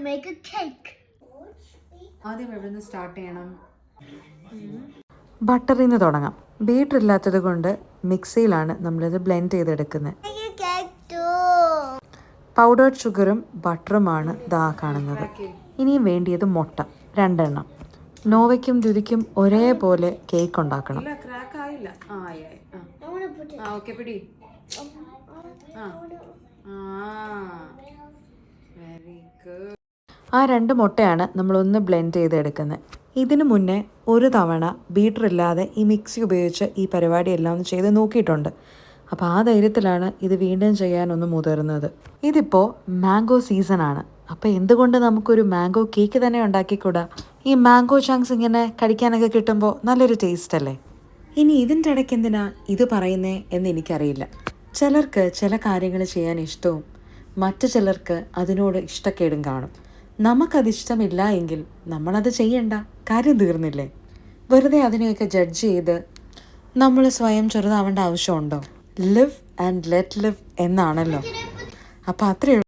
make a cake. ആദ്യം എവിടെ നിന്ന് സ്റ്റാർട്ട് ചെയ്യണം? ബട്ടറിൽ നിന്ന് തുടങ്ങാം. ബീറ്റർ ഇല്ലാത്തത് കൊണ്ട് മിക്സിയിലാണ് നമ്മളിത് ബ്ലെൻഡ് ചെയ്തെടുക്കുന്നത്. പൗഡേർഡ് ഷുഗറും ബട്ടറുമാണ് ദാ കാണുന്നത്. ഇനിയും വേണ്ടിയത് മുട്ട 2 എണ്ണം. നോവയ്ക്കും ദ്യുതിക്കും ഒരേപോലെ കേക്ക് ഉണ്ടാക്കണം. ക്രാക്ക് ആയില്ല. പിടി. Very good. ആ 2 മുട്ടയാണ് നമ്മളൊന്ന് ബ്ലെൻഡ് ചെയ്തെടുക്കുന്നത്. ഇതിനു മുന്നേ ഒരു തവണ ബീറ്റർ ഇല്ലാതെ ഈ മിക്സി ഉപയോഗിച്ച് ഈ പരിപാടി എല്ലാം ഒന്ന് ചെയ്ത് നോക്കിയിട്ടുണ്ട്. അപ്പോൾ ആ ധൈര്യത്തിലാണ് ഇത് വീണ്ടും ചെയ്യാനൊന്ന് മുതിർന്നത്. ഇതിപ്പോൾ മാംഗോ സീസണാണ്. അപ്പോൾ എന്തുകൊണ്ട് നമുക്കൊരു മാംഗോ കേക്ക് തന്നെ ഉണ്ടാക്കിക്കൂടാ? ഈ മാംഗോ ചങ്ക്സ് ഇങ്ങനെ കഴിക്കാനൊക്കെ കിട്ടുമ്പോൾ നല്ലൊരു ടേസ്റ്റ് അല്ലേ? ഇനി ഇതിൻ്റെ ഇടയ്ക്ക് എന്തിനാ ഇത് പറയുന്നേ എന്ന് എനിക്കറിയില്ല. ചിലർക്ക് ചില കാര്യങ്ങൾ ചെയ്യാൻ ഇഷ്ടവും മറ്റു ചിലർക്ക് അതിനോട് ഇഷ്ടക്കേടും കാണും. നമുക്കതിഷ്ടമില്ല എങ്കിൽ നമ്മളത് ചെയ്യണ്ട, കാര്യം തീർന്നില്ലേ? വെറുതെ അതിനെയൊക്കെ ജഡ്ജ് ചെയ്ത് നമ്മൾ സ്വയം ചെറുതാവേണ്ട ആവശ്യമുണ്ടോ? ലിവ് ആൻഡ് ലെറ്റ് ലിവ് എന്നാണല്ലോ. അപ്പോൾ അത്രയേ